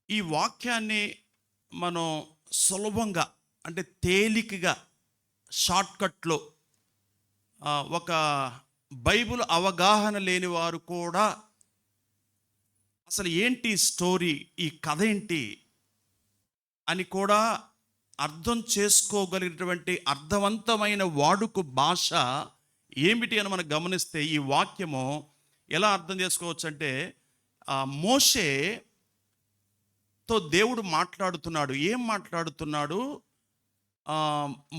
ఈ వాక్యాన్ని మనం సులభంగా అంటే తేలికగా షార్ట్కట్లో ఒక బైబిల్ అవగాహన లేని వారు కూడా అసలు ఏంటి స్టోరీ, ఈ కథ ఏంటి అని కూడా అర్థం చేసుకోగలిగినటువంటి అర్థవంతమైన వాడుక భాష ఏమిటి అని మనం గమనిస్తే ఈ వాక్యము ఎలా అర్థం చేసుకోవచ్చు అంటే మోషేతో దేవుడు మాట్లాడుతున్నాడు. ఏం మాట్లాడుతున్నాడు?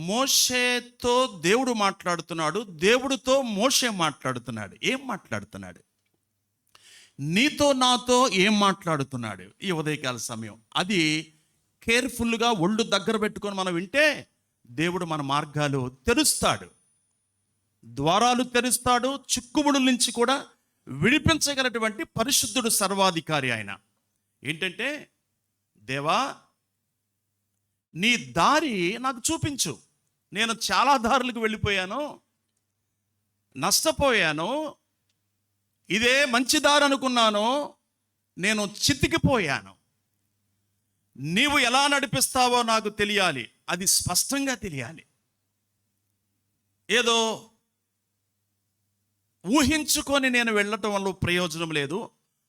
మోషేతో దేవుడు మాట్లాడుతున్నాడు, దేవుడితో మోషే మాట్లాడుతున్నాడు. ఏం మాట్లాడుతున్నాడు? నీతో నాతో ఏం మాట్లాడుతున్నాడు? ఈ ఉదయకాల సమయం అది కేర్ఫుల్గా ఒళ్ళు దగ్గర పెట్టుకొని మనం వింటే దేవుడు మన మార్గాలు తెరుస్తాడు, ద్వారాలు తెరుస్తాడు, చిక్కుముడుల నుంచి కూడా విడిపించగలటువంటి పరిశుద్ధుడు, సర్వాధికారి ఆయన. ఏంటంటే, దేవా నీ దారి నాకు చూపించు. నేను చాలా దారులకు వెళ్ళిపోయాను, నష్టపోయాను, ఇదే మంచి దారి అనుకున్నాను, నేను చితికిపోయాను. నీవు ఎలా నడిపిస్తావో నాకు తెలియాలి, అది స్పష్టంగా తెలియాలి. ఏదో ఊహించుకొని నేను వెళ్ళటం వల్ల ప్రయోజనం లేదు.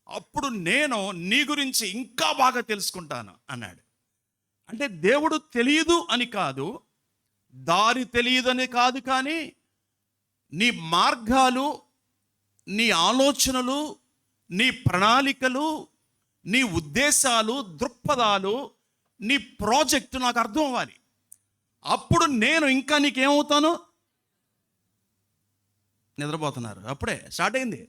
అప్పుడు నేను నీ గురించి ఇంకా బాగా తెలుసుకుంటాను అన్నాడు. అంటే దేవుడు తెలియదు అని కాదు, దారి తెలియదు అని కాదు, కానీ నీ మార్గాలు, నీ ఆలోచనలు, నీ ప్రణాళికలు, నీ ఉద్దేశాలు, దృక్పథాలు, నీ ప్రాజెక్టు నాకు అర్థం అవ్వాలి. అప్పుడు నేను ఇంకా నీకేమవుతాను? నిద్రపోతున్నారు, అప్పుడే స్టార్ట్ అయింది.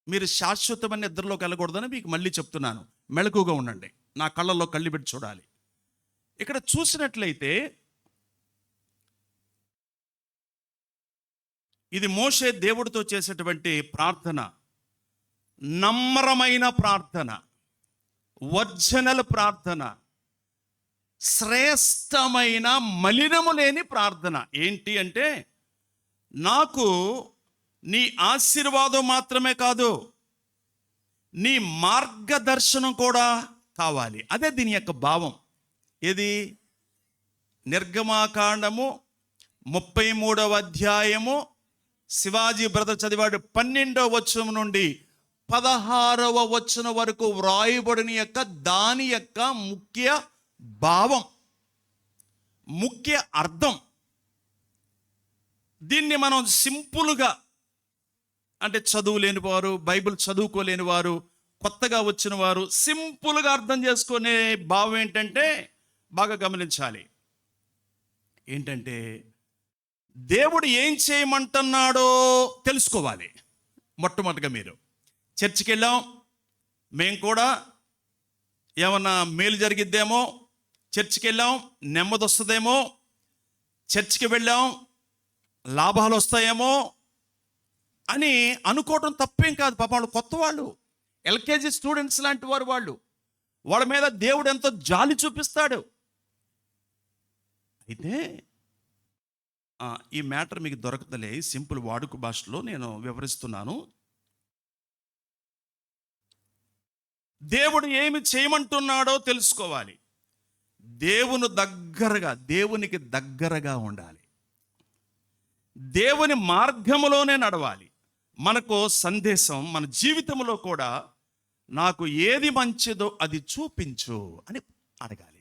మీరు శాశ్వతమైన నిద్రలోకి వెళ్ళకూడదని మీకు మళ్ళీ చెప్తున్నాను. మెలకుగా ఉండండి, నా కళ్ళల్లో కళ్ళు పెట్టి చూడాలి. ఇక్కడ చూసినట్లయితే ఇది మోషే దేవుడితో చేసేటువంటి ప్రార్థన, నమ్రమైన ప్రార్థన, ఒరిజినల్ ప్రార్థన, శ్రేష్టమైన మలినము లేని ప్రార్థన. ఏంటి అంటే, నాకు నీ ఆశీర్వాదం మాత్రమే కాదు, నీ మార్గదర్శనం కూడా కావాలి. అదే దీని యొక్క భావం. ఏది? నిర్గమాకాండము 33వ అధ్యాయము, శివాజీ బ్రదర్ చదివాడు 12వ వచనం నుండి 16వ వచనం వరకు వ్రాయబడిన యొక్క దాని యొక్క ముఖ్య భావం, ముఖ్య అర్థం. దీన్ని మనం సింపుల్గా, అంటే చదువు లేని వారు, బైబిల్ చదువుకోలేని వారు, కొత్తగా వచ్చిన వారు సింపుల్గా అర్థం చేసుకునే భావం ఏంటంటే, బాగా గమనించాలి. ఏంటంటే, దేవుడు ఏం చేయమంటున్నాడో తెలుసుకోవాలి. మొట్టమొదటిగా మీరు చర్చికి వెళ్ళాం, మేము కూడా ఏమన్నా మేలు జరిగిద్దేమో, చర్చికి వెళ్ళాం నెమ్మది వస్తుందేమో, చర్చికి వెళ్ళాం లాభాలు వస్తాయేమో అని అనుకోవటం తప్పేం కాదు. పాపం వాళ్ళు కొత్త వాళ్ళు, ఎల్కేజీ స్టూడెంట్స్ లాంటి వారు, వాళ్ళ మీద దేవుడు ఎంతో జాలి చూపిస్తాడు. అయితే ఈ మ్యాటర్ మీకు దొరకతలే, సింపుల్ వాడుక భాషలో నేను వివరిస్తున్నాను. దేవుడు ఏమి చేయమంటున్నాడో తెలుసుకోవాలి. దేవునికి దగ్గరగా ఉండాలి, దేవుని మార్గములోనే నడవాలి. మనకు సందేశం మన జీవితంలో కూడా, నాకు ఏది మంచిదో అది చూపించు అని అడగాలి.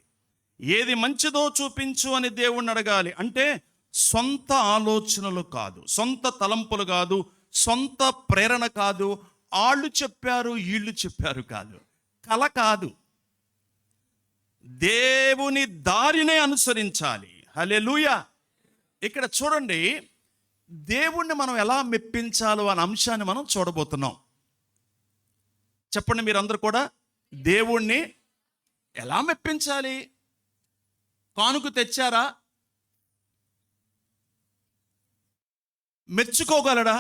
ఏది మంచిదో చూపించు అని దేవుణ్ణి అడగాలి. అంటే సొంత ఆలోచనలు కాదు, సొంత తలంపులు కాదు, సొంత ప్రేరణ కాదు, వాళ్ళు చెప్పారు వీళ్ళు చెప్పారు కాదు, కల కాదు. దేవుని దారినే అనుసరించాలి. హల్లెలూయా. ఇక్కడ చూడండి, దేవుణ్ణి మనం ఎలా మెప్పించాలో అనే అంశాన్ని మనం చూడబోతున్నాం. చెప్పండి మీరందరూ కూడా, దేవుణ్ణి ఎలా మెప్పించాలి? కానుక తెచ్చారా? మెచ్చుకోగలడా?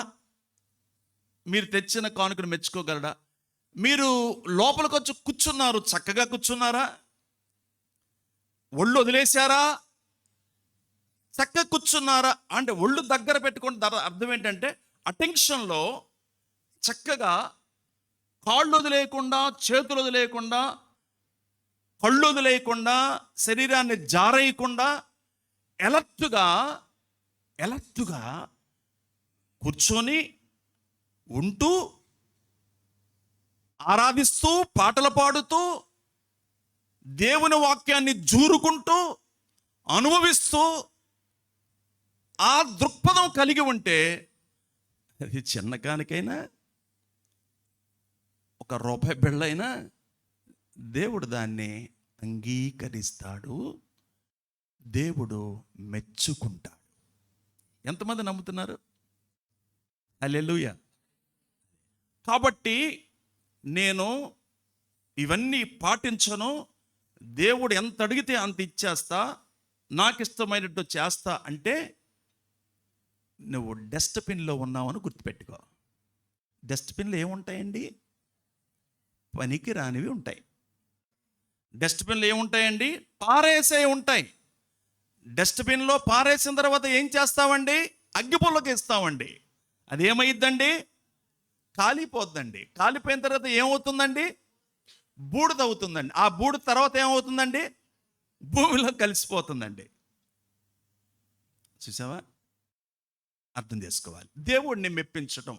మీరు తెచ్చిన కానుకను మెచ్చుకోగలడా? మీరు లోపలికి వచ్చి కూర్చున్నారు, చక్కగా కూర్చున్నారా? ఒళ్ళు వదిలేశారా? చక్కగా కూర్చున్నారా? అంటే ఒళ్ళు దగ్గర పెట్టుకుని అర్థం ఏంటంటే, అటెన్షన్లో చక్కగా కాళ్ళు వదిలేయకుండా, చేతులు వదిలేయకుండా, కళ్ళు వదిలేయకుండా, శరీరాన్ని జారేయకుండా ఎలర్ట్గా కూర్చొని ఉంటూ, ఆరాధిస్తూ, పాటలు పాడుతూ, దేవుని వాక్యాన్ని జూరుకుంటూ, అనుభవిస్తూ ఆ దృక్పథం కలిగి ఉంటే అది చిన్న కానికైనా, ₹1 బిళ్ళైనా దేవుడు దాన్ని అంగీకరిస్తాడు, దేవుడు మెచ్చుకుంటాడు. ఎంతమంది నమ్ముతున్నారు? హల్లెలూయా. కాబట్టి నేను ఇవన్నీ పాటించను, దేవుడు ఎంత అడిగితే అంత ఇచ్చేస్తా, నాకు ఇష్టమైనట్టు చేస్తా అంటే నువ్వు డస్ట్బిన్లో ఉన్నావని గుర్తుపెట్టుకో. డస్ట్బిన్లో ఏముంటాయండి? పనికి రానివి ఉంటాయి. డస్ట్బిన్లో ఏముంటాయండి? పారేసే ఉంటాయి. డస్ట్బిన్లో పారేసిన తర్వాత ఏం చేస్తామండి? అగ్గిపుల్లకి ఇస్తామండి. అది ఏమైద్దండి? కాలిపోద్దండి. కాలిపోయిన తర్వాత ఏమవుతుందండి? బూడిద అవుతుందండి. ఆ బూడిద తర్వాత ఏమవుతుందండి? భూమిలో కలిసిపోతుందండి. చూసావా? అర్థం చేసుకోవాలి. దేవుడిని మెప్పించటం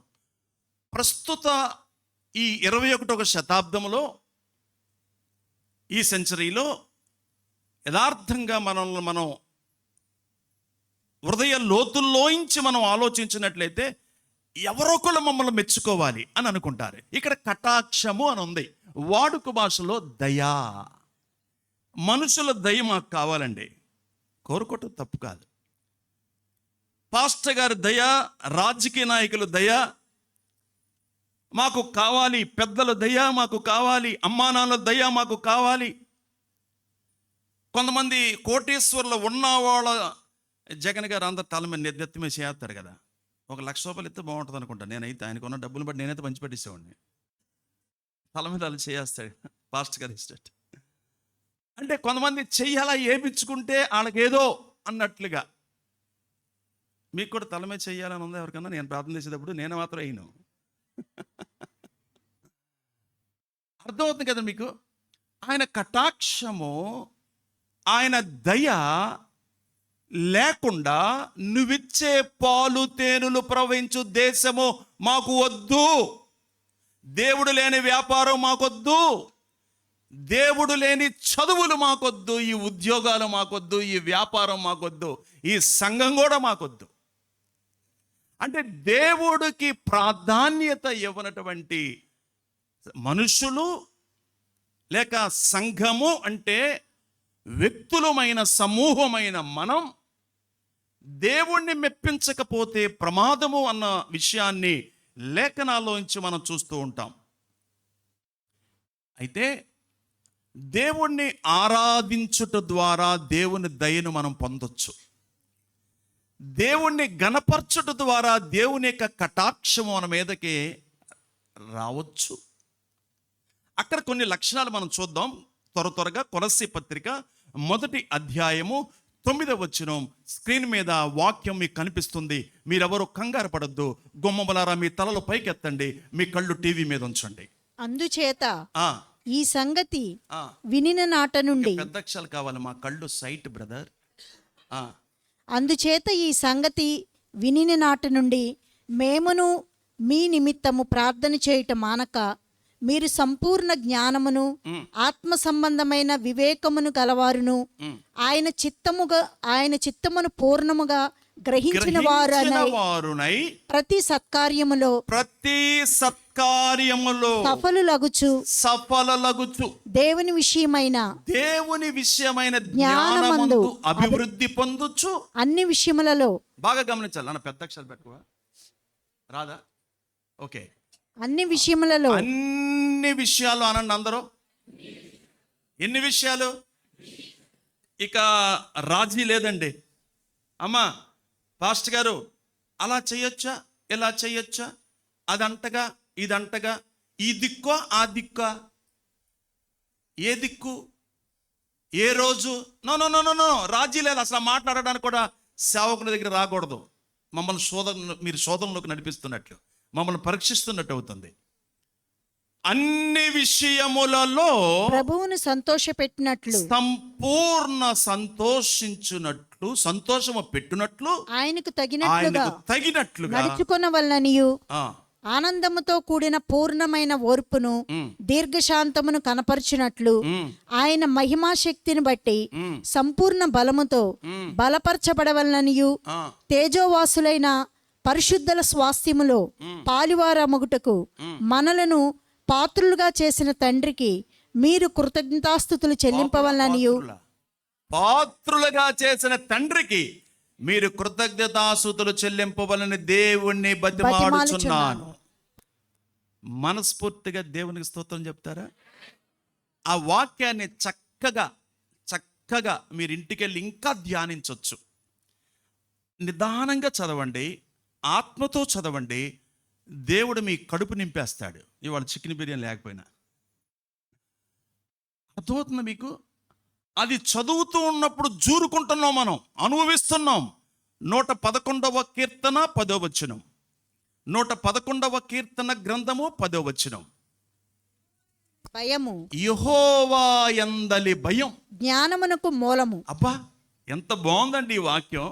ప్రస్తుత ఈ 21వ శతాబ్దంలో, ఈ సెంచరీలో యథార్థంగా మనం హృదయ లోతుల్లోంచి మనం ఆలోచించినట్లయితే ఎవరొకరు మమ్మల్ని మెచ్చుకోవాలి అని అనుకుంటారు. ఇక్కడ కటాక్షము అని ఉంది. వాడుక భాషలో దయా. మనుషుల దయ మాకు కావాలండి, కోరుకోవటం తప్పు కాదు. పాస్టర్ గారి దయ, రాజకీయ నాయకుల దయ మాకు కావాలి, పెద్దల దయ మాకు కావాలి, అమ్మానాన్నల దయ మాకు కావాలి. కొంతమంది కోటేశ్వర్లు ఉన్న వాళ్ళ జగన్ గారు అందరు తల మీద నెత్తి మీద చేస్తారు కదా, ₹1,00,000 ఇస్తే బాగుంటుంది అనుకుంటా. నేనైతే ఆయనకు ఉన్న డబ్బులు బట్టి నేనైతే పంచిపెట్టేసేవాడిని. తల మీద అలా చేస్తాడు పాస్టర్ గారు ఇష్టం. అంటే కొంతమంది చెయ్యాలా ఏపించుకుంటే వాళ్ళకేదో అన్నట్లుగా. మీకు కూడా తల మీద చెయ్యాలని ఉందా ఎవరికన్నా? నేను ప్రార్థన చేసేటప్పుడు నేను మాత్రం అయిను. అర్థమవుతుంది కదా మీకు? ఆయన కటాక్షము, ఆయన దయ లేకుండా నువ్విచ్చే పాలు తేనెలు ప్రవహించు దేశము మాకు వద్దు, దేవుడు లేని వ్యాపారం మాకొద్దు, దేవుడు లేని చదువులు మాకొద్దు, ఈ ఉద్యోగాలు మాకొద్దు, ఈ వ్యాపారం మాకొద్దు, ఈ సంఘం కూడా మాకొద్దు. అంటే దేవుడికి ప్రాధాన్యత ఇవ్వనటువంటి మనుషులు లేక సంఘము అంటే వ్యక్తులమైన సమూహమైన మనం దేవుణ్ణి మెప్పించకపోతే ప్రమాదము అన్న విషయాన్ని లేఖనాల్లోంచి మనం చూస్తూ ఉంటాం. అయితే దేవుణ్ణి ఆరాధించుట ద్వారా దేవుని దయను మనం పొందొచ్చు. దేవుణ్ణి గణపరచుట ద్వారా దేవుని యొక్క కటాక్షము మన మీదకి రావచ్చు. అక్కడ కొన్ని లక్షణాలు మనం చూద్దాం త్వరగా. కొలస్సీ పత్రిక 1వ అధ్యాయము 9వ వచనం. స్క్రీన్ మీద వాక్యం మీకు కనిపిస్తుంది. మీరెవరు కంగారు పడద్దు. గుమ్మములారా మీ తలలు పైకెత్తండి, మీ కళ్ళు టీవీ మీద ఉంచండి. అందుచేత ఈ సంగతి వినిన నాట నుండి, పెద్ద అక్షరాలు కావాలి, మా కళ్ళు సైట్ బ్రదర్. అందుచేత ఈ సంగతి వినిన నాట నుండి మేమును మీ నిమిత్తము ప్రార్థన చేయుట మానక, మీరు సంపూర్ణ జ్ఞానమును ఆత్మ సంబంధమైన వివేకమును గలవారును ఆయన చిత్తమును పూర్ణముగా గ్రహించిన వారునై ప్రతి సత్కార్యములో సఫలులగుచు దేవుని విషయమైన జ్ఞానమందు అభివృద్ధి పొందుచు అన్ని విషయములలో. బాగా గమనించాలి అన్న, పెద్ద అక్షరాలు పెట్టుకో రాదా? ఓకే. అన్ని విషయములలో, అన్ని విషయాలు అనండి అందరూ. ఎన్ని విషయాలు? ఇక రాజీ లేదండి. అమ్మా పాస్టర్ గారు అలా చేయొచ్చా, ఇలా చేయొచ్చా, అదంటగా ఇదంటగా, ఈ దిక్కో ఆ దిక్కా, ఏ దిక్కు ఏ రోజు? No no no no no, రాజీ లేదు. అసలు మాట్లాడడానికి కూడా సేవకుల దగ్గర రాకూడదు. మమ్మల్ని మీరు శోధనలోకి నడిపిస్తున్నట్లు, మమ్మల్ని పరీక్షిస్తున్నట్టు అవుతుంది. అన్ని విషయములలో ప్రభువును సంతోషపెట్టినట్లు సంపూర్ణ సంతోషించునట్లు, సంతోషము పెట్టునట్లు ఆయనకు తగినట్లుగా తగినట్లుగా నడుచుకొనవలననియు ఆ, ఆనందముతో కూడిన పూర్ణమైన ఓర్పును దీర్ఘశాంతమును కనపరచునట్లు ఆయన మహిమా శక్తిని బట్టి సంపూర్ణ బలముతో బలపరచబడవలననియు ఆ, తేజోవాసులైన పరిశుద్ధుల స్వాస్థ్యములో పాలివారమగుటకు మనలను పాత్రులుగా చేసిన తండ్రికి మీరు కృతజ్ఞతాస్తుతులు చెల్లింపవలననియు పాత్రులుగా చేసిన తండ్రికి మీరు కృతజ్ఞతాస్తుతులు చెల్లింపవలని దేవుణ్ణి బతిమాలుచున్నాను. మనస్ఫూర్తిగా దేవునికి స్తోత్రం చెప్తారా? ఆ వాక్యాన్ని చక్కగా మీరు ఇంటికెళ్ళి ఇంకా ధ్యానించవచ్చు. నిదానంగా చదవండి, ఆత్మతో చదవండి. దేవుడు మీ కడుపు నింపేస్తాడు. ఇవాళ చికెన్ బిర్యానీ లేకపోయినా అర్థమవుతుంది మీకు. అది చదువుతూ ఉన్నప్పుడు జూరుకుంటున్నాం, మనం అనుభవిస్తున్నాం. 111వ కీర్తన 10వ వచనం, 111వ కీర్తన గ్రంథము 10వ వచనం. భయము యెహోవా యందలి భయం జ్ఞానమునకు మూలము. అబ్బా, ఎంత బాగుందండి ఈ వాక్యం.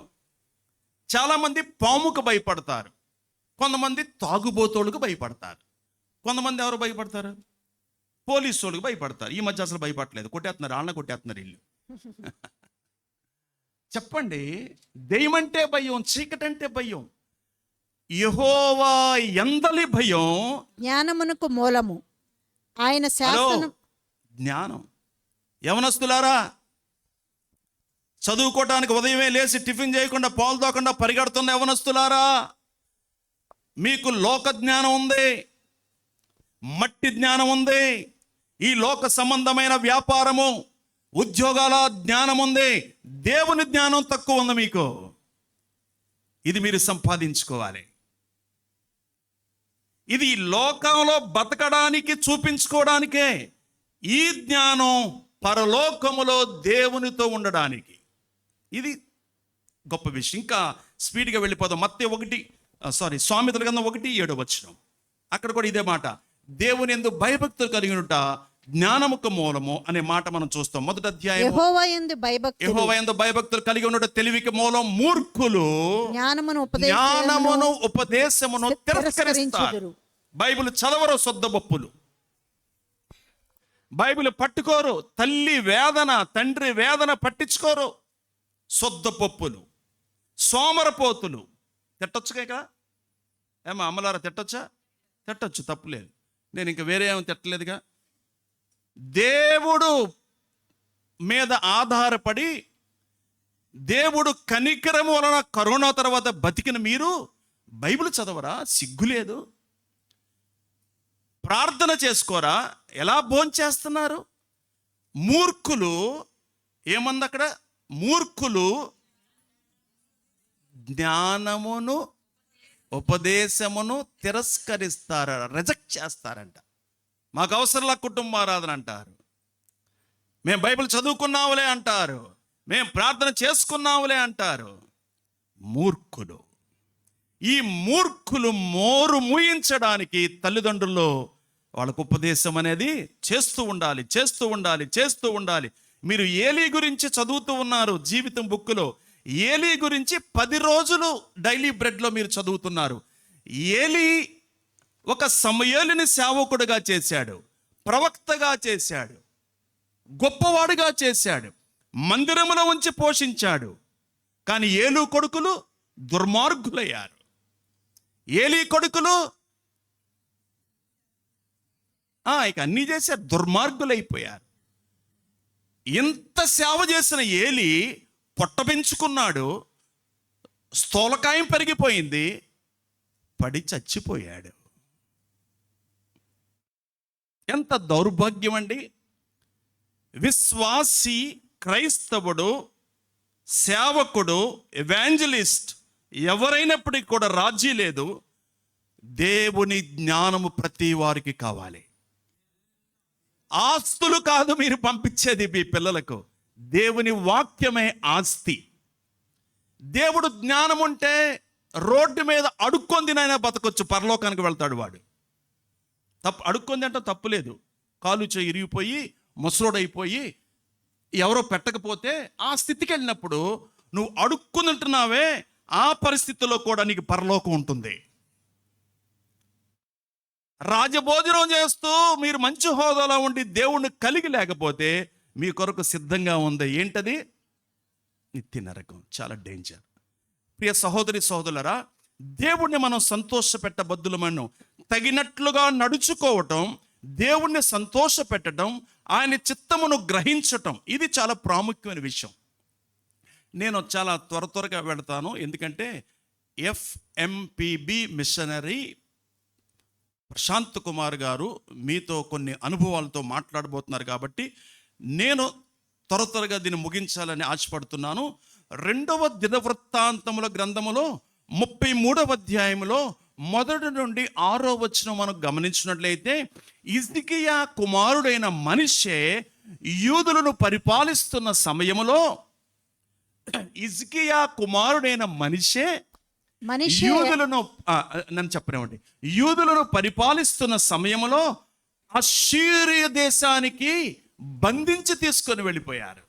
చాలామంది పాముకు భయపడతారు, కొంతమంది తాగుబోతోళ్ళకు భయపడతారు, కొంతమంది ఎవరు భయపడతారు? పోలీసు వాళ్ళకి భయపడతారు. ఈ మధ్య అసలు భయపడలేదు, కొట్టేస్తున్నారు, వాళ్ళని కొట్టేస్తున్నారు ఇల్లు. చెప్పండి, దెయ్యం అంటే భయం, చీకటి అంటే భయం. యెహోవా యందలి భయం జ్ఞానమునకు మూలము. ఆయన శాసనం జ్ఞానం. యవనస్తులారా, చదువుకోవటానికి ఉదయమే లేచి టిఫిన్ చేయకుండా పాలు తాకుండా పరిగెడుతున్న యవనస్తులారా, మీకు లోక జ్ఞానం ఉంది, మట్టి జ్ఞానం ఉంది, ఈ లోక సంబంధమైన వ్యాపారము ఉద్యోగాల జ్ఞానం ఉంది, దేవుని జ్ఞానం తక్కువ ఉంది మీకు. ఇది మీరు సంపాదించుకోవాలి. ఇది ఈ లోకంలో బతకడానికి చూపించుకోవడానికే. ఈ జ్ఞానం పరలోకములో దేవునితో ఉండడానికి. ఇది గొప్ప విషయం. ఇంకా స్పీడ్గా వెళ్ళిపోదాం. సామెతల గ్రంథం 1:7 వచనం. అక్కడ కూడా ఇదే మాట, దేవుని యందు భయభక్తులు కలిగినుట జ్ఞానముకు మూలము అనే మాట మనం చూస్తాం. మొదటి అధ్యాయం, యెహోవా యందు భయభక్తులు యెహోవా యందు భయభక్తులు కలిగి ఉన్నట తెలివికి మూలం. మూర్ఖులు జ్ఞానమును ఉపదేశమును తిరస్కరిస్తారు. బైబిల్ చదవరు, సొద్దబొప్పులు. బైబిల్ పట్టుకోరు, తల్లి వేదన తండ్రి వేదన పట్టించుకోరు. సొద్దపప్పులు, సోమరపోతులు. తిట్టొచ్చుగా ఇక్కడ? ఏమా అమ్మలారా, తిట్టొచ్చా? తిట్టొచ్చు, తప్పులేదు. నేను ఇంకా వేరే ఏమో తిట్టలేదుగా. దేవుడు మీద ఆధారపడి దేవుడు కనికరము వలన కరోనా తర్వాత బతికిన మీరు బైబిల్ చదవరా? సిగ్గులేదు? ప్రార్థన చేసుకోరా? ఎలా భోంచేస్తున్నారు? మూర్ఖులు ఏమంది అక్కడ? మూర్ఖులు జ్ఞానమును ఉపదేశమును తిరస్కరిస్తారు, రిజెక్ట్ చేస్తారంట. మాకు అవసరంలా కుటుంబారాధన అంటారు, మేము బైబిల్ చదువుకున్నాములే అంటారు, మేము ప్రార్థన చేసుకున్నాములే అంటారు. మూర్ఖులు. ఈ మూర్ఖులు మోరు మూయించడానికి తల్లిదండ్రులు వాళ్ళకు ఉపదేశం అనేది చేస్తూ ఉండాలి. మీరు ఏలీ గురించి చదువుతూ ఉన్నారు జీవితం బుక్కులో. ఏలీ గురించి 10 రోజులు డైలీ బ్రెడ్లో మీరు చదువుతున్నారు. ఏలీ ఒక సమూయేలుని సేవకుడుగా చేశాడు, ప్రవక్తగా చేశాడు, గొప్పవాడుగా చేశాడు, మందిరములో ఉంచి పోషించాడు. కానీ ఏలూ కొడుకులు దుర్మార్గులయ్యారు. ఏలీ కొడుకులు ఇక అన్నీ చేశారు, దుర్మార్గులైపోయారు. ఇంత సేవ చేసిన ఏలీ పొట్ట పెంచుకున్నాడు, స్థూలకాయం పెరిగిపోయింది, పడి చచ్చిపోయాడు. ఎంత దౌర్భాగ్యం అండి! విశ్వాసి, క్రైస్తవుడు, సేవకుడు, ఎవాంజలిస్ట్ ఎవరైనప్పటికీ కూడా రాజీ లేదు. దేవుని జ్ఞానము ప్రతి వారికి కావాలి. ఆస్తులు కాదు మీరు పంపించేది మీ పిల్లలకు, దేవుని వాక్యమే ఆస్తి. దేవుడు జ్ఞానం ఉంటే రోడ్డు మీద అడుక్కొని తినైనా బతకొచ్చు, పరలోకానికి వెళ్తాడు వాడు. అడుక్కుంది అంటే తప్పులేదు. కాలు చేయి ఇరిగిపోయి ముసలోడైపోయి ఎవరో పెట్టకపోతే ఆ స్థితికి వెళ్ళినప్పుడు నువ్వు అడుక్కుంటున్నావే, ఆ పరిస్థితుల్లో కూడా నీకు పరలోకం ఉంటుంది. రాజభోజనం చేస్తూ మీరు మంచి హోదాలో ఉండి దేవుణ్ణి కలిగి లేకపోతే మీ కొరకు సిద్ధంగా ఉంది ఏంటది? నిత్య నరకం. చాలా డేంజర్. ప్రియ సహోదరి సహోదరులరా, దేవుణ్ణి మనం సంతోషపెట్టబద్దులమను తగినట్లుగా నడుచుకోవటం, దేవుణ్ణి సంతోష పెట్టడం, ఆయన చిత్తమును గ్రహించటం, ఇది చాలా ప్రాముఖ్యమైన విషయం. నేను చాలా త్వరగా వెళతాను, ఎందుకంటే FMPB మిషనరీ ప్రశాంత్ కుమార్ గారు మీతో కొన్ని అనుభవాలతో మాట్లాడబోతున్నారు. కాబట్టి నేను త్వరగా దీన్ని ముగించాలని ఆశపడుతున్నాను. 2వ దినవృత్తాంతముల గ్రంథములో 33వ అధ్యాయంలో 1 నుండి 6వ వచనం మనం గమనించినట్లయితే, హిజ్కియా కుమారుడైన మనష్షే యూదులను పరిపాలిస్తున్న సమయములో, హిజ్కియా కుమారుడైన మనష్షే యూదులను నన్ను చెప్పనివ్వండి, యూదులను పరిపాలిస్తున్న సమయంలో అష్షూరియ దేశానికి బంధించి తీసుకొని వెళ్ళిపోయారు.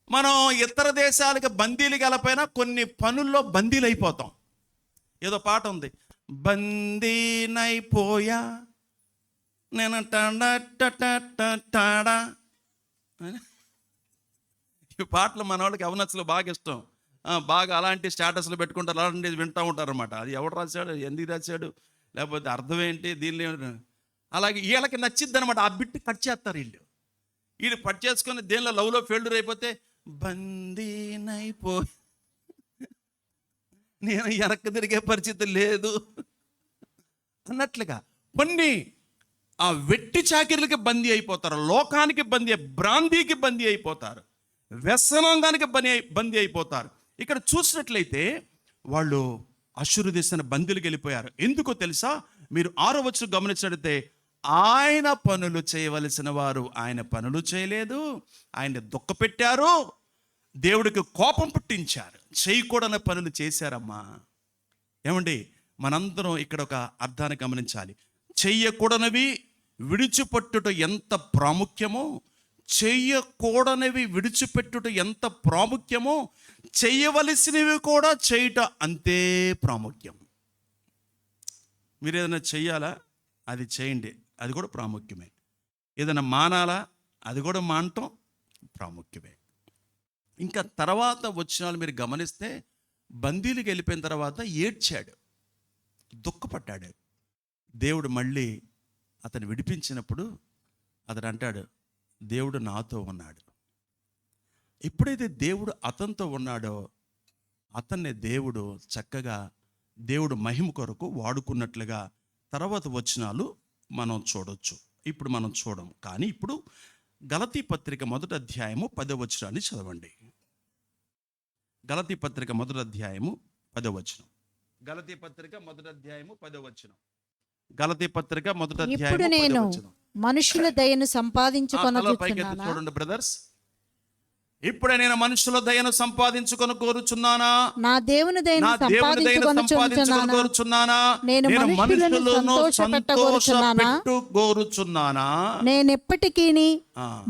మనం ఇతర దేశాలకు బందీలు గలపైనా కొన్ని పనుల్లో బందీలు అయిపోతాం. ఏదో పాట ఉంది, బందీనైపోయా నేను టాడా. ఈ పాటలు మన వాళ్ళకి అవనచ్చలు బాగా ఇష్టం. బాగా అలాంటి స్టేటస్లు పెట్టుకుంటారు, అలాంటివి వింటూ ఉంటారు అనమాట. అది ఎవడు రాశాడు, ఎందుకు రాశాడు, లేకపోతే అర్థం ఏంటి, దీనిలో అలాగే వీళ్ళకి నచ్చిద్ది అనమాట. ఆ బిట్ కట్ చేస్తారు వీళ్ళు కట్ చేసుకొని దేనిలో లవ్లో ఫెయిల్యూర్ అయిపోతే బందీనైపో నేను వెనక్కి తిరిగే పరిస్థితి లేదు అన్నట్లుగా కొన్ని ఆ వెట్టి చాకిరీలకి బందీ అయిపోతారు, లోకానికి బందీ, భ్రాంతికి బందీ అయిపోతారు, వ్యసనంగానికి బందీ అయిపోతారు. ఇక్కడ చూసినట్లయితే వాళ్ళు అష్షూరు దేశాన్ని బందీలకు వెళ్ళిపోయారు. ఎందుకో తెలుసా? మీరు 6వ వచనం గమనించినట్లయితే, ఆయన పనులు చేయవలసిన వారు ఆయన పనులు చేయలేదు, ఆయన దుఃఖపెట్టారు, దేవుడికి కోపం పుట్టించారు, చేయకూడని పనులు చేశారమ్మా. ఏమండి, మనందరం ఇక్కడ ఒక అర్థాన్ని గమనించాలి. చెయ్యకూడనివి విడిచిపెట్టుట ఎంత ప్రాముఖ్యమో, చెయ్యకూడనివి విడిచిపెట్టుట ఎంత ప్రాముఖ్యమో, చెయ్యవలసినవి కూడా చేయుట అంతే ప్రాముఖ్యం. మీరు ఏదైనా చెయ్యాలా, అది చేయండి, అది కూడా ప్రాముఖ్యమే. ఏదైనా మానాలా, అది కూడా మానటం ప్రాముఖ్యమే. ఇంకా తర్వాత వచ్చినాలు మీరు గమనిస్తే, బందీలకు వెళ్ళిపోయిన తర్వాత ఏడ్చాడు, దుఃఖపడ్డాడు. దేవుడు మళ్ళీ అతను విడిపించినప్పుడు అతడు అంటాడు, దేవుడు నాతో ఉన్నాడు. ఎప్పుడైతే దేవుడు అతనితో ఉన్నాడో అతన్ని దేవుడు చక్కగా దేవుడు మహిమ కొరకు వాడుకున్నట్లుగా తర్వాత వచనాలు మనం చూడొచ్చు. ఇప్పుడు మనం చూడం, కానీ ఇప్పుడు గలతీ పత్రిక 1వ అధ్యాయము 10వ వచనాన్ని చదవండి. గలతీ పత్రిక 1వ అధ్యాయము 10వ వచనం. గలతీ పత్రిక 1వ అధ్యాయము 10వ వచనం. గలతీ పత్రిక 1వ అధ్యాయము 10వ వచనం. మనుషుల దయను సంపాదించుకొనుచున్నానా? చూడండి బ్రదర్స్, ఇప్పుడే నేను మనుషుల దయను సంపాదించుకొని కోరుచున్నానా, నా దేవుని దయను సంపాదించుకొని కోరుచున్నానా, నేను మనుషులను కోరుచున్నానా. నేనెప్పటికీ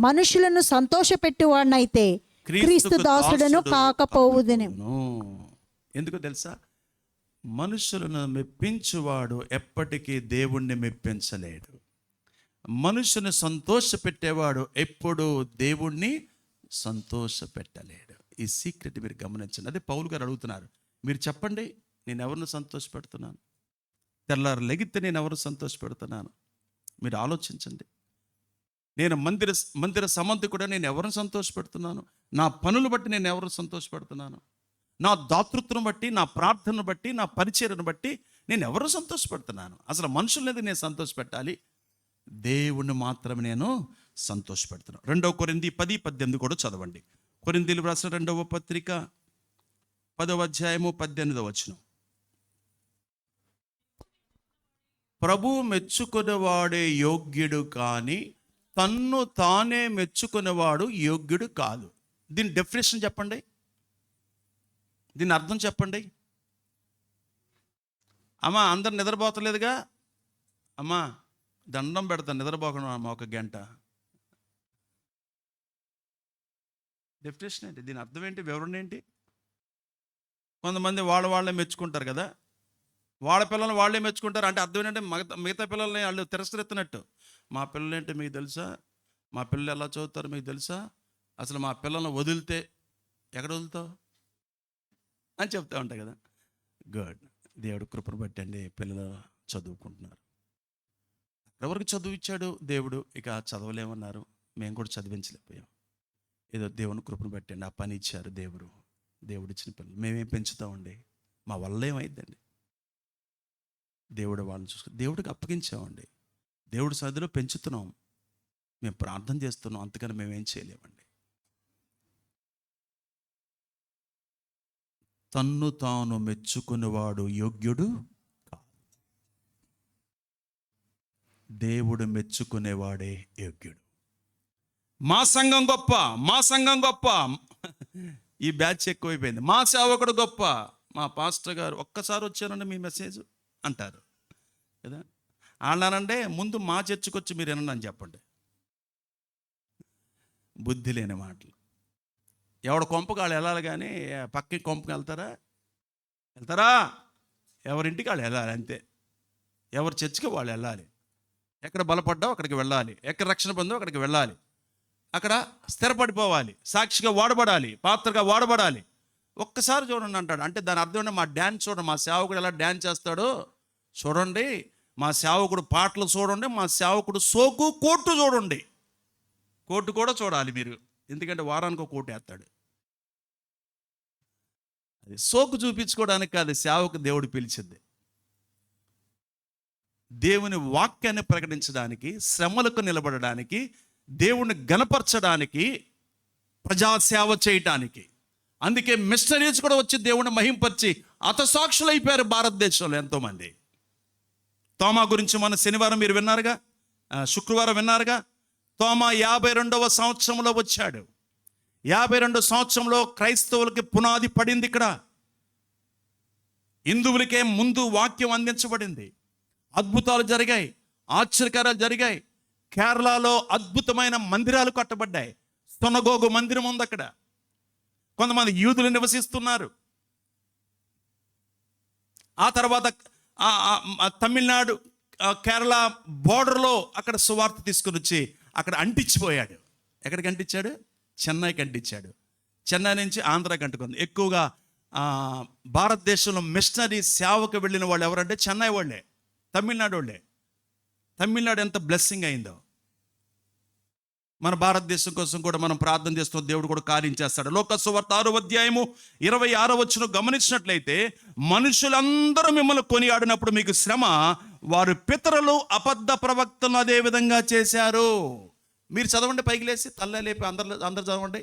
మనుషులను సంతోషపెట్టువాడినైతే క్రీస్తు దాసుడను కాకపోవుదునేమో. ఎందుకు తెలుసా? మనుషులను మెప్పించువాడు ఎప్పటికీ దేవుణ్ణి మెప్పించలేడు. మనుషుని సంతోషపెట్టేవాడు ఎప్పుడూ దేవుణ్ణి సంతోషపెట్టలేడు. ఈ సీక్రెట్ మీరు గమనించండి. అదే పౌలు గారు అడుగుతున్నారు, మీరు చెప్పండి, నేను ఎవరిని సంతోషపెడుతున్నాను? తెల్లారు లెగితే నేను ఎవరు సంతోషపెడుతున్నాను? మీరు ఆలోచించండి. నేను మందిర సమంతి కూడా నేను ఎవరిని సంతోషపెడుతున్నాను? నా పనులు బట్టి నేను ఎవరు సంతోషపెడుతున్నాను? నా దాతృత్వం బట్టి, నా ప్రార్థనను బట్టి, నా పరిచర్యను బట్టి నేను ఎవరు సంతోషపెడుతున్నాను? అసలు మనుషులనేది నేను సంతోషపెట్టాలి, దేవుణ్ణి మాత్రమే నేను సంతోషపెడుతున్నాను. 2 కొరింథీ 10:18 కూడా చదవండి. కొరింథీలు రాసిన 2వ పత్రిక 10వ అధ్యాయము 18వ వచనం. ప్రభు మెచ్చుకునేవాడే యోగ్యుడు కానీ తన్ను తానే మెచ్చుకునేవాడు యోగ్యుడు కాదు. దీని డెఫినేషన్ చెప్పండి, దీని అర్థం చెప్పండి. అమ్మా అందరు నిద్రపోతలేదుగా, అమ్మా దండం పెడతాను నిద్రపోకుండా అమ్మ ఒక గంట. డెఫినేషన్ ఏంటి? దీని అర్థం ఏంటి? వివరణ ఏంటి? కొంతమంది వాళ్ళే మెచ్చుకుంటారు కదా, వాళ్ళ పిల్లల్ని వాళ్ళే మెచ్చుకుంటారు. అంటే అర్థం ఏంటంటే మిగతా పిల్లల్ని వాళ్ళు తిరస్కరిస్తున్నట్టు. మా పిల్లలు ఏంటి మీకు తెలుసా? మా పిల్లలు ఎలా చదువుతారు మీకు తెలుసా? అసలు మా పిల్లల్ని వదిలితే ఎక్కడ వదులుతావు అని చెప్తా ఉంటాయి కదా. గుడ్, దేవుడు కృపను బట్టండి పిల్లలు చదువుకుంటున్నారు. ఎవరికి చదువు ఇచ్చాడు దేవుడు, ఇక చదవలేమన్నారు, మేము కూడా చదివించలేకపోయాం. ఏదో దేవుని కృపను బట్టండి ఆ పని ఇచ్చారు దేవుడు ఇచ్చిన పిల్లలు మేమేం పెంచుతామండి, మా వల్ల ఏమైందండి. దేవుడు వాళ్ళని చూసుకుని దేవుడికి అప్పగించామండి, దేవుడి సన్నిధిలో పెంచుతున్నాం, మేము ప్రార్థన చేస్తున్నాం, అంతకని మేమేం చేయలేమండి. తన్ను తాను మెచ్చుకునేవాడు యోగ్యుడు కాదు, దేవుడు మెచ్చుకునేవాడే యోగ్యుడు. మా సంఘం గొప్ప, మా సంఘం గొప్ప, ఈ బ్యాచ్ ఎక్కువైపోయింది. మా సేవకుడు గొప్ప, మా పాస్టర్ గారు ఒక్కసారి వచ్చారండి మీ మెసేజ్ అంటారు కదా. అన్నానంటే ముందు మా చర్చికి వచ్చి మీరు వినండి అని చెప్పండి. బుద్ధి లేని మాటలు. ఎవడ కొంపకు వాళ్ళు వెళ్ళాలి కానీ పక్కకి కొంపకి వెళ్తారా? ఎవరింటికి వాళ్ళు వెళ్ళాలి అంతే. ఎవరి చర్చికి వాళ్ళు వెళ్ళాలి. ఎక్కడ బలపడ్డావు అక్కడికి వెళ్ళాలి, ఎక్కడ రక్షణ పొందావు అక్కడికి వెళ్ళాలి, అక్కడ స్థిరపడిపోవాలి, సాక్షిగా వాడబడాలి, పాత్రగా వాడబడాలి. ఒక్కసారి చూడండి అంటాడు. అంటే దాని అర్థం ఏంటంటే మా డ్యాన్స్ చూడండి, మా సేవకుడు ఎలా డ్యాన్స్ చేస్తాడో చూడండి, మా సేవకుడు పాటలు చూడండి, మా సేవకుడు సోకు కోటు చూడండి. కోటు కూడా చూడాలి మీరు, ఎందుకంటే వారానికి ఒక కోటు వేస్తాడు. అది సోకు చూపించుకోవడానికి కాదు, సేవకు దేవుడు పిలిచింది. దేవుని వాక్యాన్ని ప్రకటించడానికి, శ్రమలకు నిలబడడానికి, దేవుణ్ణి గణపరచడానికి, ప్రజాసేవ చేయటానికి. అందుకే మిషనరీస్ కూడా వచ్చి దేవుణ్ణి మహింపరిచి హతసాక్షులు అయిపోయారు భారతదేశంలో ఎంతోమంది. తోమా గురించి మన శనివారం మీరు విన్నారుగా, శుక్రవారం విన్నారుగా. తోమా 52వ సంవత్సరంలో వచ్చాడు. 52 సంవత్సరంలో క్రైస్తవులకి పునాది పడింది. ఇక్కడ హిందువులకే ముందు వాక్యం అందించబడింది. అద్భుతాలు జరిగాయి, ఆశ్చర్యకారాలు జరిగాయి. కేరళలో అద్భుతమైన మందిరాలు కట్టబడ్డాయి. సొనగోగు మందిరం ఉంది అక్కడ. కొంతమంది యూదులు నివసిస్తున్నారు. ఆ తర్వాత తమిళనాడు కేరళ బోర్డర్లో అక్కడ సువార్త తీసుకుని వచ్చి అక్కడ అంటించిపోయాడు. ఎక్కడికి అంటించాడు? చెన్నైకి అంటించాడు. చెన్నై నుంచి ఆంధ్రాకి అంటుకుంది. ఎక్కువగా భారతదేశంలో మిషనరీ సేవకు వెళ్ళిన వాళ్ళు ఎవరంటే చెన్నై వాళ్ళే, తమిళనాడు వాళ్ళే. తమిళనాడు ఎంత బ్లెస్సింగ్ అయిందో. మన భారతదేశం కోసం కూడా మనం ప్రార్థన చేస్తున్న దేవుడు కూడా కార్యం చేస్తాడు. లోక సువార్త 6వ అధ్యాయము 26వ వచనం గమనించినట్లయితే, మనుషులందరూ మిమ్మల్ని కొనియాడినప్పుడు మీకు శ్రమ, వారు పితరులు అబద్ధ ప్రవక్తలను అదే విధంగా చేశారు. మీరు చదవండి, పైకి లేసి తల్ల లేపి అందరు చదవండి.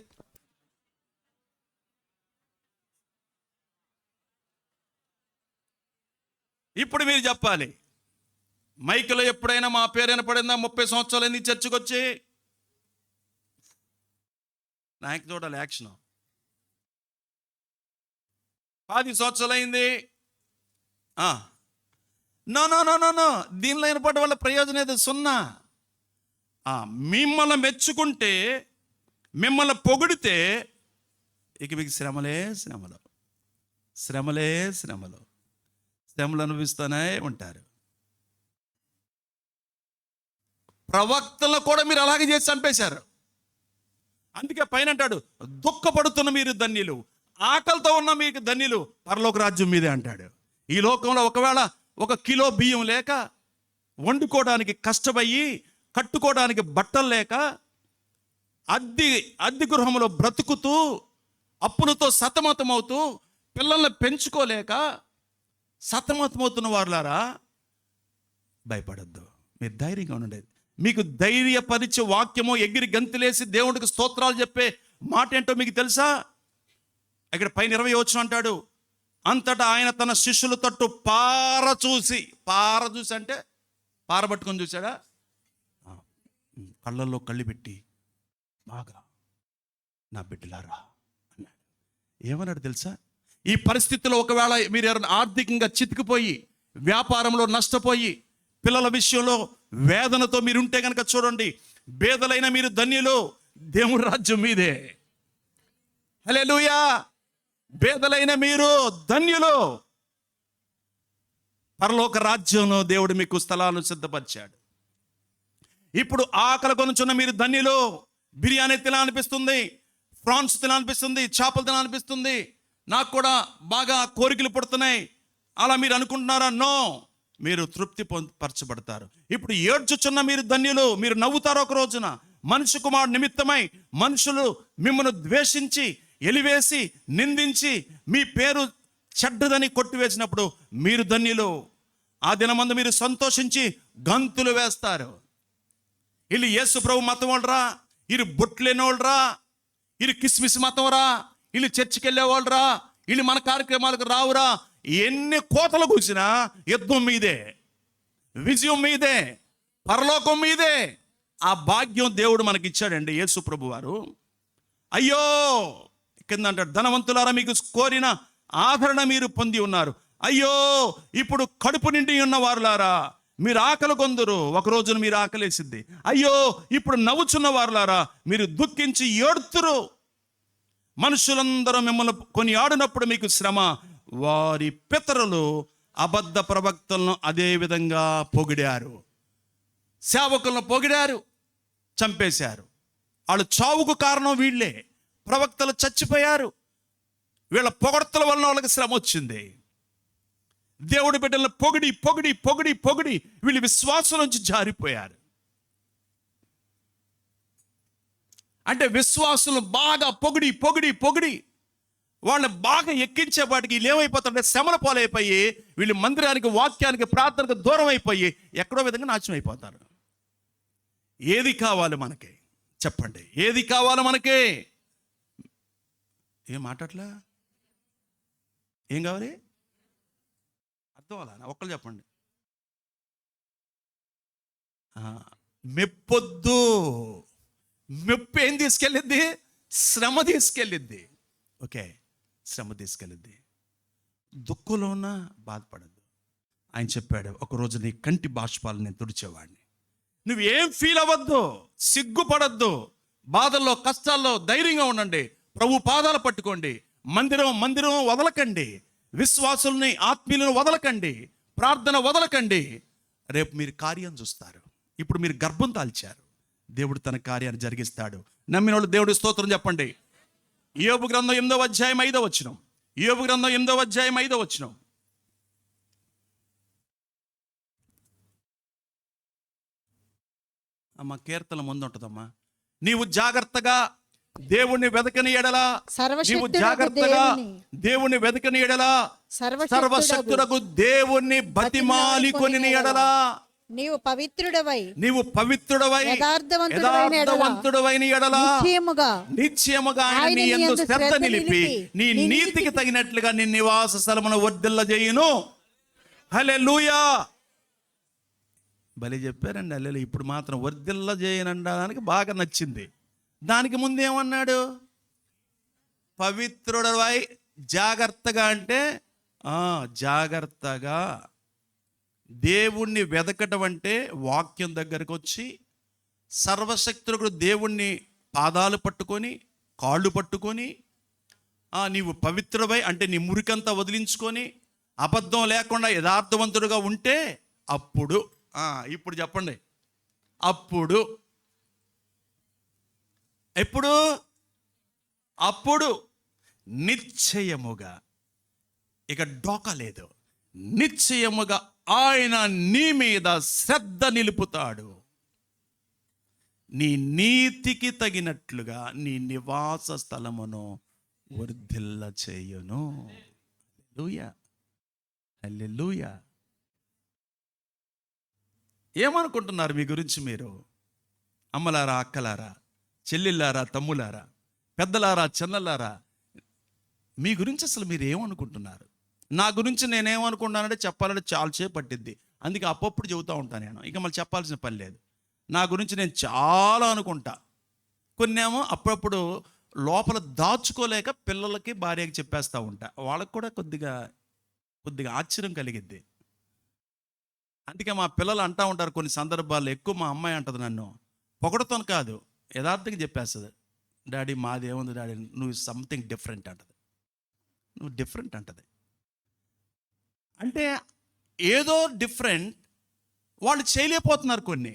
ఇప్పుడు మీరు చెప్పాలి, మైకులో ఎప్పుడైనా మా పేరు వినపడిందా? 30 సంవత్సరాలు అయింది చర్చకు వచ్చి. నాకు చూడాలి యాక్షన్. 10 సంవత్సరాలు అయింది. నో, దీనిలో వినపడడం వల్ల ప్రయోజనం ఏదో సున్నా. మిమ్మల్ని మెచ్చుకుంటే, మిమ్మల్ని పొగిడితే ఇక మీకు శ్రమలే శ్రమలు అనుభవిస్తూనే ఉంటారు. ప్రవక్తలను కూడా మీరు అలాగే చేసి చంపేశారు. అందుకే పైన అంటాడు, దుఃఖపడుతున్న మీరు ధన్యులు, ఆకలితో ఉన్న మీకు ధన్యులు, పరలోక రాజ్యం మీదే అంటాడు. ఈ లోకంలో ఒకవేళ 1 కిలో బియ్యం లేక, వండుకోవడానికి కష్టమయ్యి, కట్టుకోవడానికి బట్టలు లేక, అద్దె గృహంలో బ్రతుకుతూ, అప్పులతో సతమతమవుతూ, పిల్లల్ని పెంచుకోలేక సతమతమవుతున్న వారులారా, భయపడద్దు, మీరు ధైర్యంగా ఉండండి. మీకు ధైర్యపరిచే వాక్యము, ఎగిరి గంతులేసి దేవుడికి స్తోత్రాలు చెప్పే మాట ఏంటో మీకు తెలుసా? ఇక్కడ పైన 20 వచనం అంటాడు, అంతటా ఆయన తన శిష్యుల తట్టు పార చూసి అంటే పారబట్టుకొని చూశాడా? కళ్ళల్లో కళ్ళు పెట్టి బాగా నా బిడ్డలారా అన్నాడు. ఏమన్నాడు తెలుసా? ఈ పరిస్థితిలో ఒకవేళ మీరు ఎవరైనా ఆర్థికంగా చితికిపోయి వ్యాపారంలో నష్టపోయి, పిల్లల విషయంలో వేదనతో మీరుంటే కనుక చూడండి, పేదలైన మీరు ధన్యులు, దేవుని రాజ్యం మీదే. హల్లెలూయా. పేదలైన మీరు ధన్యులు, పరలోక రాజ్యంలో దేవుడు మీకు స్థలాలను సిద్ధపరిచాడు. ఇప్పుడు ఆకలి కొనుచున్న మీరు ధన్యులు. బిర్యానీ తినాలనిపిస్తుంది, ఫ్రాన్స్ తినాలనిపిస్తుంది, చేపలు తినాలనిపిస్తుంది, నాకు కూడా బాగా కోరికలు పుడుతున్నాయి, అలా మీరు అనుకుంటున్నారా? నో, మీరు తృప్తి పరచబడతారు. ఇప్పుడు ఏడ్చుచున్న మీరు ధన్యులు, మీరు నవ్వుతారు ఒక రోజున. మనుష్య కుమారుడు నిమిత్తమై మనుషులు మిమ్మల్ని ద్వేషించి, ఎలివేసి, నిందించి, మీ పేరు చెడ్డదని కొట్టివేసినప్పుడు మీరు ధన్యులు. ఆ దినమందు మీరు సంతోషించి గంతులు వేస్తారు. వీళ్ళు యేసు ప్రభు మతం వాళ్ళరా, వీళ్ళు బొట్లేనోళ్ళరా, వీళ్ళు కిస్మిస్ మతం రా, వీళ్ళు చర్చికి వెళ్ళేవాళ్ళరా, వీళ్ళు మన కార్యక్రమాలకు రావురా, ఎన్ని కోతలు కూసినా యుద్ధం మీదే, విజయం మీదే, పరలోకం మీదే. ఆ భాగ్యం దేవుడు మనకి ఇచ్చాడండి యేసు ప్రభు వారు. అయ్యో, కింద అంటాడు, ధనవంతులారా మీకు కోరిన ఆదరణ మీరు పొంది ఉన్నారు. అయ్యో, ఇప్పుడు కడుపు నిండి ఉన్న వారులారా మీరు ఆకలి కొందరు, ఒక రోజున మీరు ఆకలేసిద్ది. అయ్యో, ఇప్పుడు నవ్వుచున్న వారులారా మీరు దుఃఖించి ఏడుతురు. మనుషులందరూ మిమ్మల్ని కొని ఆడినప్పుడు మీకు శ్రమ. వారి పితరులు అబద్ధ ప్రవక్తలను అదే విధంగా పొగిడారు, సేవకులను పొగిడారు, చంపేశారు. వాళ్ళు చావుకు కారణం వీళ్ళే. ప్రవక్తలు చచ్చిపోయారు, వీళ్ళ పొగడ్తల వలన వాళ్ళకి శ్రమ వచ్చింది. దేవుడి బిడ్డలను పొగిడి పొగిడి పొగిడి పొగిడి వీళ్ళు విశ్వాసం నుంచి జారిపోయారు. అంటే విశ్వాసులు బాగా పొగిడి పొగిడి పొగిడి వాళ్ళని బాగా ఎక్కించేపాటికి వీళ్ళు ఏమైపోతారంటే శ్రమల పాలైపోయి, వీళ్ళు మందిరానికి, వాక్యానికి, ప్రార్థనకు దూరం అయిపోయి ఎక్కడో విధంగా నాశనం అయిపోతారు. ఏది కావాలి మనకి చెప్పండి? ఏది కావాలి మనకి? ఏం మాట్లాడలా? ఏం కావాలి? అర్థం అలా ఒక్కరు చెప్పండి. మెప్పొద్దు. మెప్పు ఏం తీసుకెళ్ళిద్ది? శ్రమ తీసుకెళ్ళిద్ది. ఓకే, శ్రమ తీసుకెళ్ళిద్ది. దుఃఖంలో ఉన్నా బాధపడద్దు. ఆయన చెప్పాడు, ఒకరోజు నీ కంటి బాష్పాలు నేను తుడిచేవాడిని. నువ్వేం ఫీల్ అవ్వద్దు, సిగ్గుపడద్దు. బాధల్లో, కష్టాల్లో ధైర్యంగా ఉండండి. ప్రభు పాదాలు పట్టుకోండి. మందిరం వదలకండి. విశ్వాసుల్ని, ఆత్మీయులను వదలకండి. ప్రార్థన వదలకండి. రేపు మీరు కార్యం చూస్తారు. ఇప్పుడు మీరు గర్భం దాల్చారు, దేవుడు తన కార్యాన్ని జరిగిస్తాడు. నమ్మిన వాళ్ళు దేవుడి స్తోత్రం చెప్పండి. యోబు గ్రంథం 8వ అధ్యాయం 5వ వచనం. యోబు గ్రంథం 8వ అధ్యాయం 5వ వచనం. అమ్మ, కీర్తన ముందు ఉంటుందమ్మా. నీవు జాగ్రత్తగా దేవుణ్ణి వెదకని ఎడలా, నీవు జాగ్రత్తగా దేవుణ్ణి వెదకని ఎడలా, సర్వశక్తుడగు దేవుణ్ణి బతిమాలికొని ఎడలా, నీవు పవిత్రుడవై యథార్థవంతుడవైన ఎడలా నిశ్చయముగా ఆయన నీ యందు శ్రద్ధ నిలిపి నీ నీతికి తగినట్లుగా నీ నివాస స్థలమును వర్ధిల్లజేయును. హల్లెలూయా. భలే చెప్పారండి. హల్లెలూయా. ఇప్పుడు మాత్రం వర్ధిల్లజేయనడానికి బాగా నచ్చింది. దానికి ముందు ఏమన్నాడు? పవిత్రుడవై జాగ్రత్తగా. అంటే జాగ్రత్తగా దేవుణ్ణి వెదకటం అంటే వాక్యం దగ్గరకు వచ్చి సర్వశక్తులకు దేవుణ్ణి పాదాలు పట్టుకొని, కాళ్ళు పట్టుకొని, నీవు పవిత్రుడవై అంటే నీ మురికంతా వదిలించుకొని అబద్ధం లేకుండా యథార్థవంతుడుగా ఉంటే అప్పుడు, ఇప్పుడు చెప్పండి, అప్పుడు ఎప్పుడు? అప్పుడు నిశ్చయముగా, ఇక డోకా లేదు, నిశ్చయముగా ఆయన నీ మీద శ్రద్ధ నిలుపుతాడు. నీ నీతికి తగినట్లుగా నీ నివాస స్థలమును వర్ధిల్ల చేయును. హల్లెలూయా, హల్లెలూయా. ఏమనుకుంటున్నారు మీ గురించి మీరు? అమ్మలారా, అక్కలారా, చెల్లిళ్ళారా, తమ్ములారా, పెద్దలారా, చిన్నలారా, మీ గురించి అసలు మీరు ఏమనుకుంటున్నారు? నా గురించి నేనేమనుకుంటున్నానంటే చెప్పాలంటే చాలాసేపు పట్టిద్ది. అందుకే అప్పప్పుడు చెబుతూ ఉంటాను నేను. ఇక మళ్ళీ చెప్పాల్సిన పని లేదు. నా గురించి నేను చాలా అనుకుంటా. కొన్నేమో అప్పుడప్పుడు లోపల దాచుకోలేక పిల్లలకి, భార్యకి చెప్పేస్తూ ఉంటా. వాళ్ళకి కూడా కొద్దిగా ఆశ్చర్యం కలిగిద్ది. అందుకే మా పిల్లలు అంటూ ఉంటారు కొన్ని సందర్భాల్లో, ఎక్కువ మా అమ్మాయి అంటది నన్ను, పొగడతాను కాదు, యథార్థంగా చెప్పేస్తుంది, డాడీ మాది ఏముంది డాడీ, నువ్వు సంథింగ్ డిఫరెంట్ అంటది, నువ్వు డిఫరెంట్ అంటది. అంటే ఏదో డిఫరెంట్ వాళ్ళు చేయలేకపోతున్నారు కొన్ని,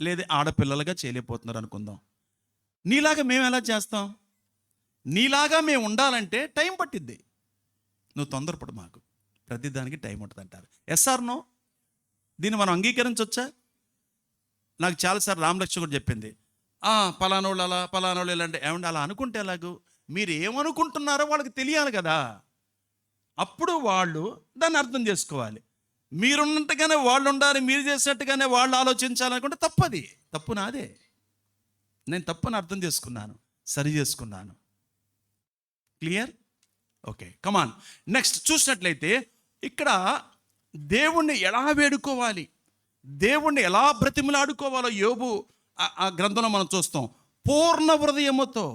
లేదా ఆడపిల్లలుగా చేయలేకపోతున్నారు అనుకుందాం. నీలాగా మేము ఎలా చేస్తాం? నీలాగా మేము ఉండాలంటే టైం పట్టిద్ది. నువ్వు తొందరపడు, మాకు ప్రతిదానికి టైం ఉంటుంది అంటారు. Yes or no? దీన్ని మనం అంగీకరించవచ్చా? నాకు చాలాసార్లు రామలక్ష్మి కూడా చెప్పింది, పలానోళ్ళు అలా పలానోళ్ళు ఇలా అంటే, ఏమంటే అలా అనుకుంటే ఎలాగూ, మీరు ఏమనుకుంటున్నారో వాళ్ళకి తెలియాలి కదా, అప్పుడు వాళ్ళు దాన్ని అర్థం చేసుకోవాలి. మీరున్నట్టుగానే వాళ్ళు ఉండాలి, మీరు చేసినట్టుగానే వాళ్ళు ఆలోచించాలనుకుంటే తప్పది, తప్పు నాదే. నేను తప్పని అర్థం చేసుకున్నాను, సరి చేసుకున్నాను. క్లియర్? ఓకే, కమాన్. నెక్స్ట్ చూసినట్లయితే ఇక్కడ దేవుణ్ణి ఎలా వేడుకోవాలి, దేవుణ్ణి ఎలా బ్రతిమలాడుకోవాలో యోబు ఆ గ్రంథంలో మనం చూస్తాం. పూర్ణ హృదయముతో,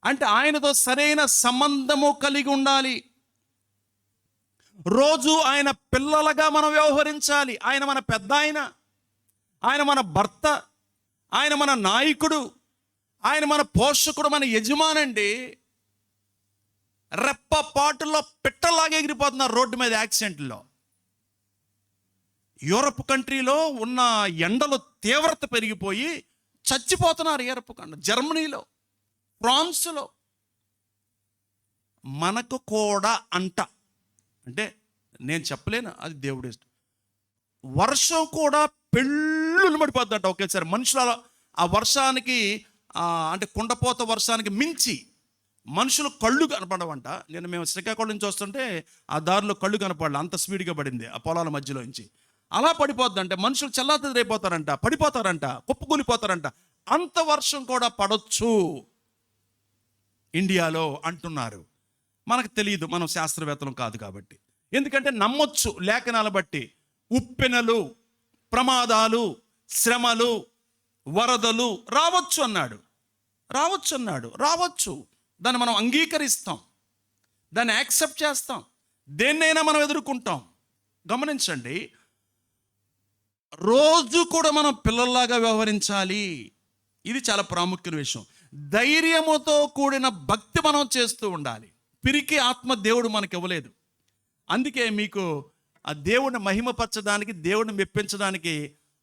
అంటే ఆయనతో సరైన సంబంధము కలిగి ఉండాలి. రోజు ఆయన పిల్లలుగా మనం వ్యవహరించాలి. ఆయన మన పెద్ద ఆయన మన భర్త, ఆయన మన నాయకుడు, ఆయన మన పోషకుడు, మన యజమానండి. రెప్పపాటులో పిట్టలాగా ఎగిరిపోతున్నారు రోడ్డు మీద యాక్సిడెంట్లో. యూరప్ కంట్రీలో ఉన్న ఎండలు తీవ్రత పెరిగిపోయి చచ్చిపోతున్నారు. యూరప్ కంట్రీ, జర్మనీలో, ఫ్రాన్స్లో. మనకు కూడా అంటే నేను చెప్పలేను, అది దేవుడి ఇష్టం. వర్షం కూడా పెళ్ళులు పడిపోద్దంట ఒకేసారి. మనుషులు అలా ఆ వర్షానికి అంటే కుండపోత వర్షానికి మించి మనుషులు కళ్ళు కనపడవంట. నేను మేము శ్రీకాకుళం నుంచి వస్తుంటే ఆ దారిలో కళ్ళు కనపడాలి, అంత స్పీడ్గా పడింది ఆ పొలాల మధ్యలో నుంచి. అలా పడిపోద్దంటే మనుషులు చల్లాతిరైపోతారంట, పడిపోతారంట, కుప్పకూలిపోతారంట. అంత వర్షం కూడా పడొచ్చు ఇండియాలో అంటున్నారు. మనకు తెలియదు, మనం శాస్త్రవేత్తలం కాదు కాబట్టి. ఎందుకంటే నమ్మొచ్చు లేఖనాలు బట్టి. ఉప్పెనలు, ప్రమాదాలు, శ్రమలు, వరదలు రావచ్చు అన్నాడు. రావచ్చు. దాన్ని మనం అంగీకరిస్తాం, దాన్ని యాక్సెప్ట్ చేస్తాం, దేన్నైనా మనం ఎదుర్కొంటాం. గమనించండి, రోజు కూడా మనం పిల్లల్లాగా వ్యవహరించాలి. ఇది చాలా ప్రాముఖ్యమైన విషయం. ధైర్యముతో కూడిన భక్తి మనం చేస్తూ ఉండాలి. పిరికి ఆత్మ దేవుడు మనకి ఇవ్వలేదు. అందుకే మీకు ఆ దేవుడిని మహిమపరచడానికి, దేవుడిని మెప్పించడానికి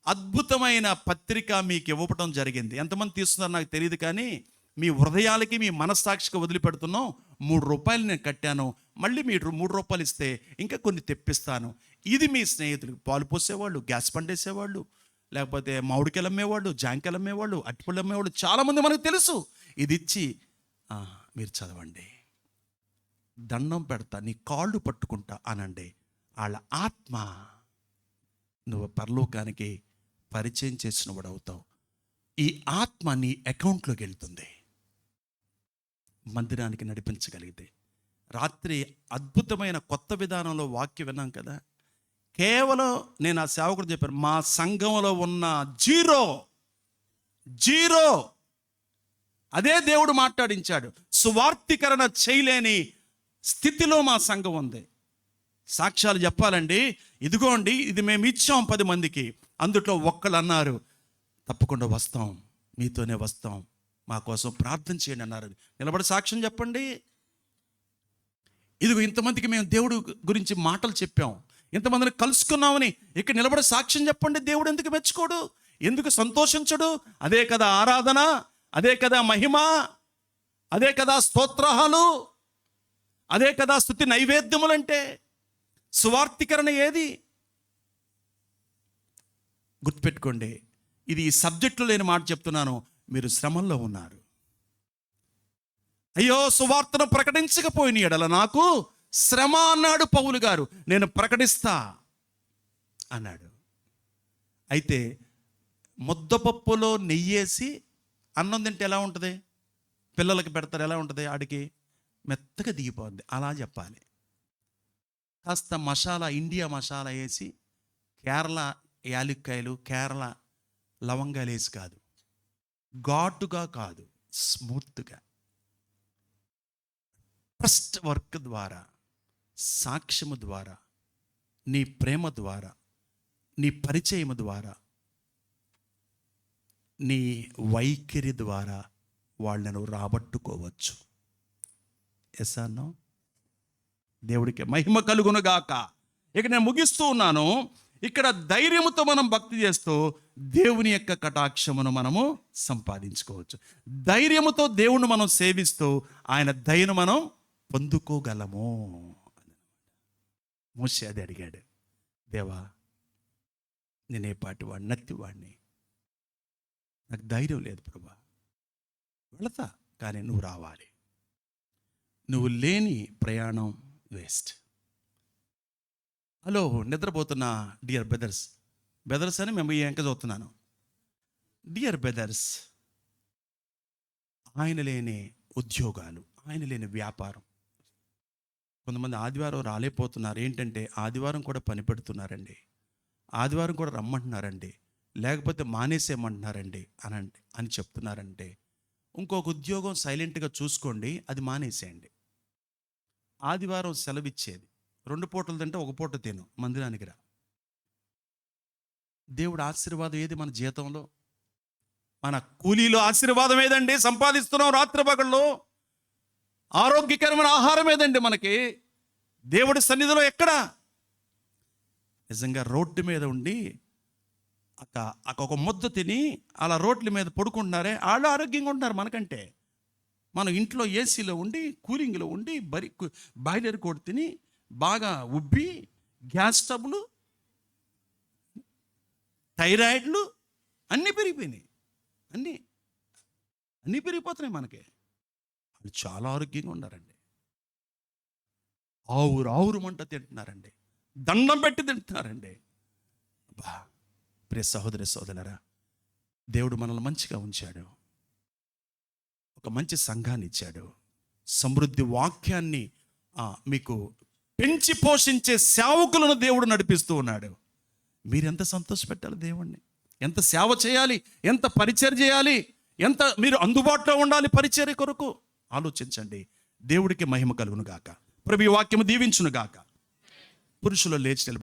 అద్భుతమైన పత్రిక మీకు ఇవ్వటం జరిగింది. ఎంతమంది తీస్తున్నారో నాకు తెలియదు, కానీ మీ హృదయాలకి, మీ మనస్సాక్షికి వదిలిపెడుతున్నాం. 3 రూపాయలు నేను కట్టాను, మళ్ళీ మీరు 3 రూపాయలు ఇస్తే ఇంకా కొన్ని తెప్పిస్తాను. ఇది మీ స్నేహితులు, పాలు పోసేవాళ్ళు, గ్యాస్ పండేసేవాళ్ళు, లేకపోతే మామిడికాయలు అమ్మేవాళ్ళు, జాంకాయలు అమ్మేవాళ్ళు, అరటిపళ్ళు అమ్మేవాళ్ళు చాలామంది మనకు తెలుసు. ఇది ఇచ్చి మీరు చదవండి, దండం పెడతా, నీ కాళ్ళు పట్టుకుంటా అనండి. వాళ్ళ ఆత్మ నువ్వు పరలోకానికి పరిచయం చేసిన వాడు అవుతావు. ఈ ఆత్మ నీ అకౌంట్లోకి వెళ్తుంది. మందిరానికి నడిపించగలిగితే. రాత్రి అద్భుతమైన కొత్త విధానంలో వాక్యం విన్నాం కదా. కేవలం నేను ఆ సేవకుడు చెప్పాను, మా సంఘంలో ఉన్న జీరో అదే దేవుడు మాట్లాడించాడు. సువార్తీకరణ చేయలేని స్థితిలో మా సంఘం ఉంది. సాక్ష్యాలు చెప్పాలండి, ఇదిగోండి ఇది మేము ఇచ్చాం 10 మందికి, అందులో ఒక్కళ్ళు అన్నారు, తప్పకుండా వస్తాం, మీతోనే వస్తాం, మా కోసం ప్రార్థన చేయండి అన్నారు. నిలబడి సాక్ష్యం చెప్పండి. ఇదిగో ఇంతమందికి మేము దేవుడు గురించి మాటలు చెప్పాం, ఇంతమందిని కలుసుకున్నామని ఇక్కడ నిలబడి సాక్ష్యం చెప్పండి. దేవుడు ఎందుకు మెచ్చుకోడు? ఎందుకు సంతోషించడు? అదే కదా ఆరాధన, అదే కదా మహిమ, అదే కదా స్తోత్రాలు, అదే కదా స్తుతి నైవేద్యములంటే. సువార్తీకరణ ఏది? గుర్తుపెట్టుకోండి, ఇది ఈ సబ్జెక్టులో లేని మాట చెప్తున్నాను. మీరు శ్రమల్లో ఉన్నారు. అయ్యో సువార్తను ప్రకటించకపోయిన ఎడల నాకు శ్రమ అన్నాడు పౌలు గారు. నేను ప్రకటిస్తా అన్నాడు. అయితే ముద్దపప్పులో నెయ్యేసి అన్నం తింటే ఎలా ఉంటుంది? పిల్లలకి పెడతారు, ఎలా ఉంటుంది? ఆడికి మెత్తగా దిగిపోద్ది. అలా చెప్పాలి. కాస్త మసాలా, ఇండియా మసాలా వేసి, కేరళ యాలక్కాయలు, కేరళ లవంగాలు వేసి కాదు, ఘాటుగా కాదు, స్మూత్గా ట్రస్ట్ వర్క్ ద్వారా, సాక్ష్యము ద్వారా, నీ ప్రేమ ద్వారా నీ పరిచయం ద్వారా, నీ వైఖరి ద్వారా వాళ్ళను రాబట్టుకోవచ్చు. Yes or no? దేవుడికి మహిమ కలుగునుగాక. ఇక నేను ముగిస్తూ ఉన్నాను. ఇక్కడ ధైర్యముతో మనం భక్తి చేస్తూ దేవుని యొక్క కటాక్షమును మనము సంపాదించుకోవచ్చు. ధైర్యముతో దేవుణ్ణి మనం సేవిస్తూ ఆయన దయను మనం పొందుకోగలము. మోషే అది అడిగాడు, దేవా నేనే పాటి వాడిని, నత్తివాడిని, నాకు ధైర్యం లేదు ప్రభా, వెళతా, కానీ నువ్వు రావాలి. నువ్వు లేని ప్రయాణం వేస్ట్. హలో, నిద్రపోతున్న డియర్ బ్రదర్స్ అని మేము ఎంక చదువుతున్నాను. డియర్ బ్రదర్స్, ఆయన లేని ఉద్యోగాలు, ఆయన లేని వ్యాపారం. కొంతమంది ఆదివారం రాలేకపోతున్నారు. ఏంటంటే ఆదివారం కూడా పని పెడుతున్నారండి, ఆదివారం కూడా రమ్మంటున్నారండి, లేకపోతే మానేసేయమంటున్నారండి అని చెప్తున్నారంటే ఇంకొక ఉద్యోగం సైలెంట్గా చూసుకోండి, అది మానేసేయండి. ఆదివారం సెలవిచ్చేది, 2 పూటలు తింటే 1 పూట తిను, మందిరానికి రా. దేవుడు ఆశీర్వాదం ఏది మన జీతంలో? మన కూలీలో ఆశీర్వాదం ఏదండి? సంపాదిస్తున్నాం రాత్రి పగళ్ళు. ఆరోగ్యకరమైన ఆహారం ఏదండి మనకి? దేవుడి సన్నిధిలో ఎక్కడ? నిజంగా రోడ్డు మీద ఉండి ఒక ముద్ద తిని అలా రోడ్ల మీద పడుకుంటున్నారే, వాళ్ళు ఆరోగ్యంగా ఉంటున్నారు మనకంటే. మనం ఇంట్లో ఏసీలో ఉండి, కూలింగ్లో ఉండి, బాయిలర్ కోడి తిని బాగా ఉబ్బి, గ్యాస్ ట్రబులు, థైరాయిడ్లు అన్నీ పెరిగిపోయినాయి. అన్నీ పెరిగిపోతున్నాయి మనకి. వాళ్ళు చాలా ఆరోగ్యంగా ఉన్నారండి. ఆవురు మంట తింటున్నారండి, దండం పెట్టి తింటున్నారండి. బా ప్రియ సహోదరి సోదరులారా, దేవుడు మనల్ని మంచిగా ఉంచాడు, ఒక మంచి సంఘాన్ని ఇచ్చాడు, సమృద్ధి వాక్యాన్ని మీకు పెంచి పోషించే సేవకులను దేవుడు నడిపిస్తూ ఉన్నాడు. మీరెంత సంతోషపెట్టాలి దేవుణ్ణి, ఎంత సేవ చేయాలి, ఎంత పరిచర్య చేయాలి, ఎంత మీరు అందుబాటులో ఉండాలి పరిచర్య కొరకు. ఆలోచించండి. దేవుడికి మహిమ కలుగును గాక. ప్రభు ఈ వాక్యము దీవించును గాక. పురుషులు లేచి